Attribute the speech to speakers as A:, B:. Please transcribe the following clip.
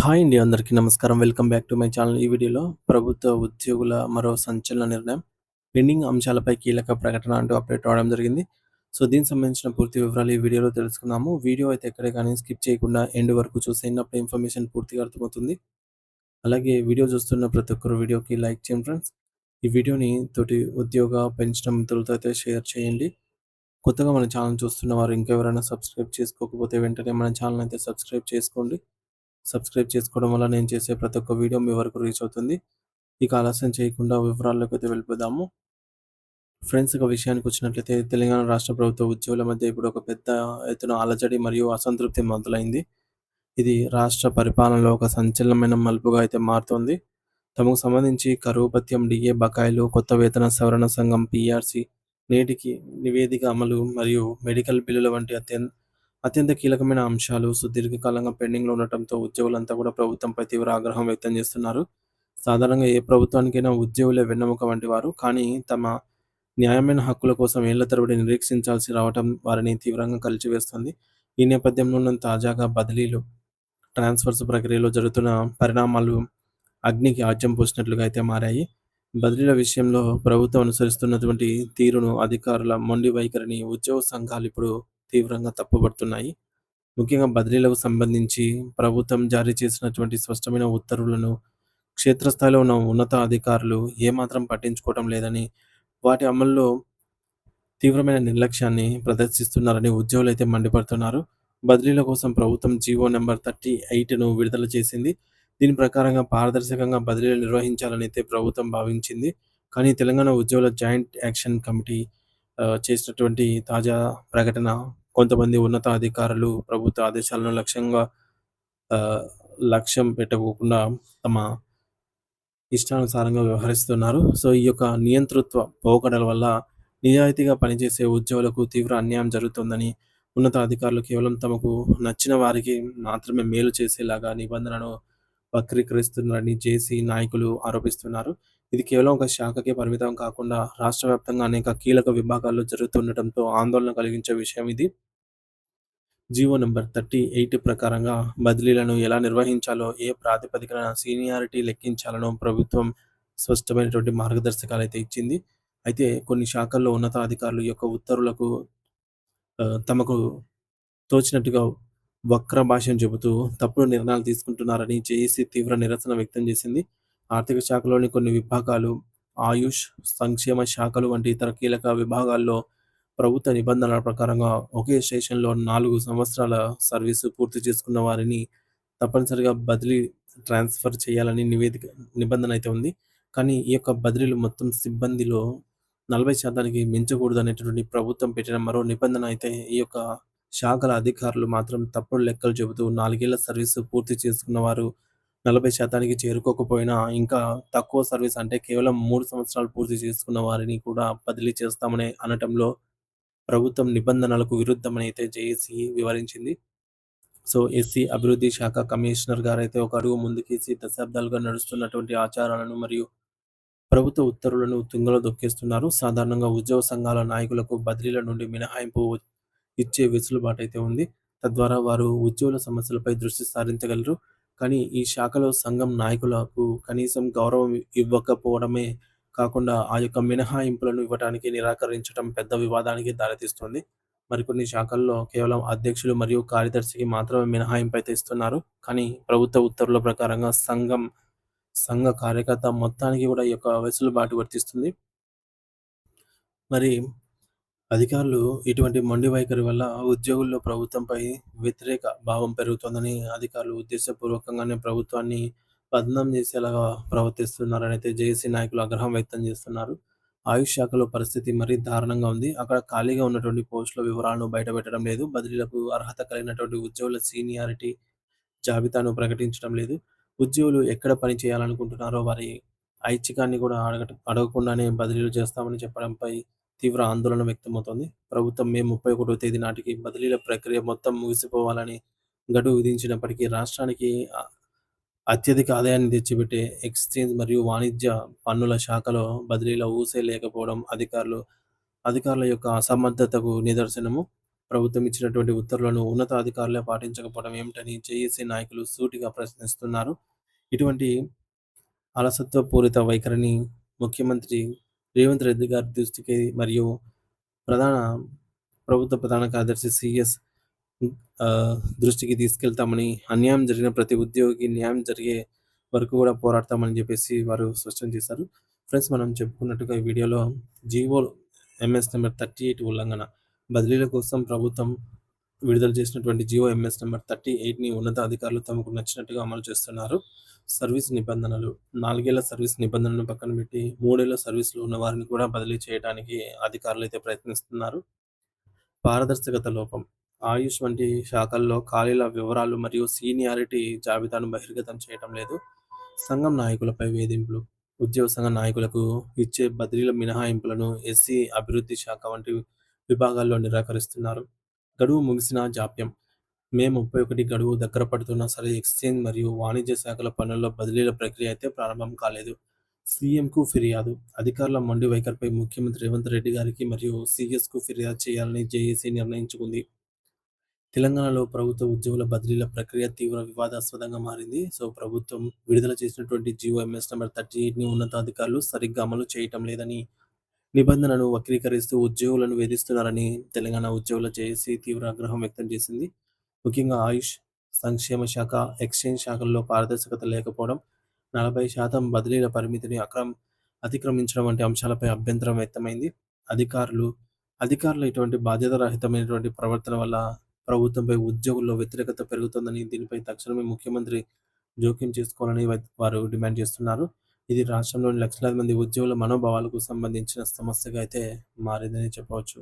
A: Hi అండి. అందరికీ నమస్కారం. Welcome back to my channel. ఈ వీడియోలో ప్రభుత్వ ఉద్యోగుల మరో సంచలన నిర్ణయం, పెండింగ్ అంశాలపై కీలక ప్రకటన అంటూ అప్డేట్ రావడం జరిగింది. సో, దీనికి సంబంధించిన పూర్తి వివరాలు ఈ వీడియోలో తెలుసుకుందాము. వీడియో అయితే ఎక్కడే కానీ స్కిప్ చేయకుండా ఎండ్ వరకు చూసేయండి. అప్పుడు ఇన్ఫర్మేషన్ పూర్తిగా అర్థమవుతుంది. అలాగే వీడియో చూస్తున్న ప్రతి ఒక్కరు వీడియోకి లైక్ చేయండి ఫ్రెండ్స్. ఈ వీడియోని తోటి ఉద్యోగ పెన్షన్ మిత్రులతో అయితే షేర్ చేయండి. కొత్తగా మన ఛానల్ చూస్తున్న వారు ఇంకెవరైనా సబ్స్క్రైబ్ చేసుకోకపోతే వెంటనే మన ఛానల్ అయితే సబ్స్క్రైబ్ చేసుకోండి. సబ్స్క్రైబ్ చేసుకోవడం వల్ల నేను చేసే ప్రతి ఒక్క వీడియో మీ వరకు రీచ్ అవుతుంది. ఇక ఆలస్యం చేయకుండా వివరాల్లోకైతే వెళ్ళిపోదాము. ఫ్రెండ్స్, ఇక విషయానికొచ్చినట్లయితే తెలంగాణ రాష్ట్ర ప్రభుత్వ ఉద్యోగుల మధ్య ఇప్పుడు ఒక పెద్ద ఎత్తున అలజడి మరియు అసంతృప్తి మొదలైంది. ఇది రాష్ట్ర పరిపాలనలో ఒక సంచలనమైన మలుపుగా అయితే మారుతోంది. తమకు సంబంధించి కరువు భత్యం, డిఏ బకాయిలు, కొత్త వేతన సవరణ సంఘం పీఆర్సీ, నేటికి నివేదిక అమలు మరియు మెడికల్ బిల్లుల వంటి అత్యంత కీలకమైన అంశాలు సుదీర్ఘకాలంగా పెండింగ్‌లో ఉండటంతో ఉద్యోగులంతా కూడా ప్రభుత్వంపై తీవ్ర ఆగ్రహం వ్యక్తం చేస్తున్నారు. సాధారణంగా ఏ ప్రభుత్వానికైనా ఉద్యోగులే వెన్నెముక వంటివారు. కానీ తమ న్యాయమైన హక్కుల కోసం ఏళ్ల తరబడి నిరీక్షించాల్సి రావటం వారిని తీవ్రంగా కలిచివేస్తుంది. ఈ నేపథ్యంలోనే తాజాగా బదిలీలు, ట్రాన్స్‌ఫర్స్ ప్రక్రియలో జరుగుతున్న పరిణామాలు అగ్నికి ఆజ్యం పోసినట్లుగా అయితే మారాయి. బదిలీల విషయంలో ప్రభుత్వం అనుసరిస్తున్నటువంటి తీరును, అధికారుల మొండి వైఖరిని ఉద్యోగ సంఘాలు ఇప్పుడు తీవ్రంగా తప్పుపడుతున్నాయి. ముఖ్యంగా బదిలీలకు సంబంధించి ప్రభుత్వం జారీ చేసినటువంటి స్పష్టమైన ఉత్తర్వులను క్షేత్రస్థాయిలో ఉన్న ఉన్నత అధికారులు ఏమాత్రం పట్టించుకోవటం లేదని, వాటి అమల్లో తీవ్రమైన నిర్లక్ష్యాన్ని ప్రదర్శిస్తున్నారని ఉద్యోగులైతే మండిపడుతున్నారు. బదిలీల కోసం ప్రభుత్వం జీవో నంబర్ 38ను విడుదల చేసింది. దీని ప్రకారంగా పారదర్శకంగా బదిలీలు నిర్వహించాలని అయితే ప్రభుత్వం భావించింది. కానీ తెలంగాణ ఉద్యోగుల జాయింట్ యాక్షన్ కమిటీ చేసినటువంటి తాజా ప్రకటన, కొంతమంది ఉన్నత అధికారులు ప్రభుత్వ ఆదేశాలను ఆహ్, లక్ష్యం పెట్టకోకుండా తమ ఇష్టానుసారంగా వ్యవహరిస్తున్నారు. సో, ఈ యొక్క నియంతృత్వ పోకడల వల్ల నిజాయితీగా పనిచేసే ఉద్యోగులకు తీవ్ర అన్యాయం జరుగుతుందని, ఉన్నతాధికారులు కేవలం తమకు నచ్చిన వారికి మాత్రమే మేలు చేసేలాగా నిబంధనలను వక్రీకరిస్తున్నారని జేసీ నాయకులు ఆరోపిస్తున్నారు. ఇది కేవలం ఒక శాఖకే పరిమితం కాకుండా రాష్ట్ర వ్యాప్తంగా అనేక కీలక విభాగాల్లో జరుగుతుండటంతో ఆందోళన కలిగించే విషయం ఇది. జీవో నంబర్ 38 ప్రకారంగా బదిలీలను ఎలా నిర్వహించాలో, ఏ ప్రాతిపదికన సీనియారిటీ లెక్కించాలనో ప్రభుత్వం స్పష్టమైనటువంటి మార్గదర్శకాలైతే ఇచ్చింది. అయితే కొన్ని శాఖల్లో ఉన్నతాధికారులు ఈ యొక్క ఉత్తర్వులకు తమకు తోచినట్టుగా వక్ర భాషను చెబుతూ తప్పుడు నిర్ణయాలు తీసుకుంటున్నారని జేఏసీ తీవ్ర నిరసన వ్యక్తం చేసింది. ఆర్థిక శాఖలోని కొన్ని విభాగాలు, ఆయుష్, సంక్షేమ శాఖలు వంటి ఇతర కీలక విభాగాల్లో ప్రభుత్వ నిబంధనల ప్రకారంగా ఒకే స్టేషన్‌లో 4 సంవత్సరాల సర్వీసు పూర్తి చేసుకున్న వారిని తప్పనిసరిగా బదిలీ, ట్రాన్స్‌ఫర్ చేయాలని నిబంధన అయితే ఉంది. కానీ ఈ యొక్క బదిలీలు మొత్తం సిబ్బందిలో 40% మించకూడదనేటటువంటి ప్రభుత్వం పెట్టిన మరో నిబంధన అయితే ఈ యొక్క శాఖల అధికారులు మాత్రం తప్పుడు లెక్కలు చెబుతూ 4 ఏళ్ల సర్వీసు పూర్తి చేసుకున్న వారు 40% చేరుకోకపోయినా ఇంకా తక్కువ సర్వీస్ అంటే కేవలం 3 సంవత్సరాలు పూర్తి చేసుకున్న వారిని కూడా బదిలీ చేస్తామని అనటంలో ప్రభుత్వం నిబంధనలకు విరుద్ధమని అయితే జేఏసీ వివరించింది. సో, ఎస్సీ అభివృద్ధి శాఖ కమిషనర్ గారైతే ఒక అడుగు ముందుకేసి దశాబ్దాలుగా నడుస్తున్నటువంటి ఆచారాలను మరియు ప్రభుత్వ ఉత్తర్వులను తుంగలో దొక్కేస్తున్నారు. సాధారణంగా ఉద్యోగ సంఘాల నాయకులకు బదిలీల నుండి మినహాయింపు ఇచ్చే వెసులుబాటైతే ఉంది. తద్వారా వారు ఉద్యోగుల సమస్యలపై దృష్టి సారించగలరు. కానీ ఈ శాఖలో సంఘం నాయకులకు కనీసం గౌరవం ఇవ్వకపోవడమే కాకుండా ఆ యొక్క మినహాయింపులను ఇవ్వటానికి నిరాకరించడం పెద్ద వివాదానికి దారితీస్తుంది. మరికొన్ని శాఖల్లో కేవలం అధ్యక్షులు మరియు కార్యదర్శికి మాత్రమే మినహాయింపైతే ఇస్తున్నారు. కానీ ప్రభుత్వ ఉత్తర్వుల ప్రకారంగా సంఘ కార్యకర్త మొత్తానికి కూడా ఈ యొక్క వెసులుబాటు వర్తిస్తుంది. మరి అధికారులు ఇటువంటి మొండి వైఖరి వల్ల ఉద్యోగుల్లో ప్రభుత్వంపై వ్యతిరేక భావం పెరుగుతోందని, అధికారులు ఉద్దేశపూర్వకంగానే ప్రభుత్వాన్ని బదనాం చేసేలాగా ప్రవర్తిస్తున్నారనైతే జేఏసీ నాయకులు ఆగ్రహం వ్యక్తం చేస్తున్నారు. ఆయుష్ శాఖలో పరిస్థితి మరీ దారుణంగా ఉంది. అక్కడ ఖాళీగా ఉన్నటువంటి పోస్టుల వివరాలను బయటపెట్టడం లేదు. బదిలీలకు అర్హత కలిగినటువంటి ఉద్యోగుల సీనియారిటీ జాబితాను ప్రకటించడం లేదు. ఉద్యోగులు ఎక్కడ పని చేయాలనుకుంటున్నారో వారి ఐచ్ఛికాన్ని కూడా అడగకుండానే బదిలీలు చేస్తామని చెప్పడంపై తీవ్ర ఆందోళన వ్యక్తమవుతోంది. ప్రభుత్వం మే 31వ తేదీ నాటికి బదిలీల ప్రక్రియ మొత్తం ముగిసిపోవాలని గడువు విధించినప్పటికీ రాష్ట్రానికి అత్యధిక ఆదాయాన్ని తెచ్చిపెట్టే ఎక్స్‌చేంజ్ మరియు వాణిజ్య పన్నుల శాఖలో బదిలీల ఊసే లేకపోవడం అధికారుల యొక్క అసమర్థతకు నిదర్శనము. ప్రభుత్వం ఇచ్చినటువంటి ఉత్తర్వులను ఉన్నతాధికారులే పాటించకపోవడం ఏమిటని జేఏసీ నాయకులు సూటిగా ప్రశ్నిస్తున్నారు. ఇటువంటి అలసత్వపూరిత వైఖరిని ముఖ్యమంత్రి రేవంత్ రెడ్డి గారి దృష్టికి మరియు ప్రధాన ప్రభుత్వ ప్రధాన కార్యదర్శి సీఎస్ దృష్టికి తీసుకెళ్తామని, అన్యాయం జరిగిన ప్రతి ఉద్యోగికి న్యాయం జరిగే వరకు కూడా పోరాడతామని చెప్పేసి వారు స్పష్టం చేశారు. ఫ్రెండ్స్, మనం చెప్పుకున్నట్టుగా ఈ వీడియోలో జీవో ఎంఎస్ నెంబర్ 38 ఉల్లంఘన బదిలీల కోసం ప్రభుత్వం విడుదల చేసినటువంటి జీవో ఎంఎస్ నెంబర్ 38ని ఉన్నతాధికారులు తమకు నచ్చినట్టుగా అమలు చేస్తున్నారు. సర్వీస్ నిబంధనలు 4 ఏళ్ల సర్వీస్ నిబంధనలను పక్కన పెట్టి 3 ఏళ్ల సర్వీస్‌లో ఉన్న వారిని కూడా బదిలీ చేయడానికి అధికారులైతే ప్రయత్నిస్తున్నారు. పారదర్శకత లోపం ఆయుష్ వంటి శాఖల్లో ఖాళీల వివరాలు మరియు సీనియారిటీ జాబితాను బహిర్గతం చేయటం లేదు. సంఘం నాయకులపై వేధింపులు ఉద్యోగ సంఘ నాయకులకు ఇచ్చే బదిలీల మినహాయింపులను ఎస్సీ అభివృద్ధి శాఖ వంటి విభాగాల్లో నిరాకరిస్తున్నారు. గడువు ముగిసినా జాప్యం మే 31 గడువు దగ్గర పడుతున్నా సరే ఎక్స్చేంజ్ మరియు వాణిజ్య శాఖల పనుల్లో బదిలీల ప్రక్రియ అయితే ప్రారంభం కాలేదు. సీఎంకు ఫిర్యాదు అధికారుల మొండి వైఖరిపై ముఖ్యమంత్రి రేవంత్ రెడ్డి గారికి మరియు సీఎస్కు ఫిర్యాదు చేయాలని జేఏసీ నిర్ణయించుకుంది. తెలంగాణలో ప్రభుత్వ ఉద్యోగుల బదిలీల ప్రక్రియ తీవ్ర వివాదాస్పదంగా మారింది. సో ప్రభుత్వం విడుదల చేసినటువంటి జీవో ఎంఎస్ నెంబర్ 38ని ఉన్నతాధికారులు సరిగ్గా అమలు చేయటం లేదని, నిబంధనను వక్రీకరిస్తూ ఉద్యోగులను వేధిస్తున్నారని తెలంగాణ ఉద్యోగుల జేఏసీ తీవ్ర ఆగ్రహం వ్యక్తం చేసింది. ముఖ్యంగా ఆయుష్, సంక్షేమ శాఖ, ఎక్స్చేంజ్ శాఖల్లో పారదర్శకత లేకపోవడం, 40% బదిలీల పరిమితిని అతిక్రమించడం వంటి అంశాలపై అభ్యంతరం వ్యక్తమైంది. అధికారుల ఇటువంటి బాధ్యతారహితమైనటువంటి ప్రవర్తన వల్ల ప్రభుత్వంపై ఉద్యోగుల్లో వ్యతిరేకత పెరుగుతోందని, దీనిపై తక్షణమే ముఖ్యమంత్రి జోక్యం చేసుకోవాలని వారు డిమాండ్ చేస్తున్నారు. ఇది రాష్ట్రంలోని లక్షలాది మంది ఉద్యోగుల మనోభావాలకు సంబంధించిన సమస్యగా అయితే మారిందని చెప్పవచ్చు.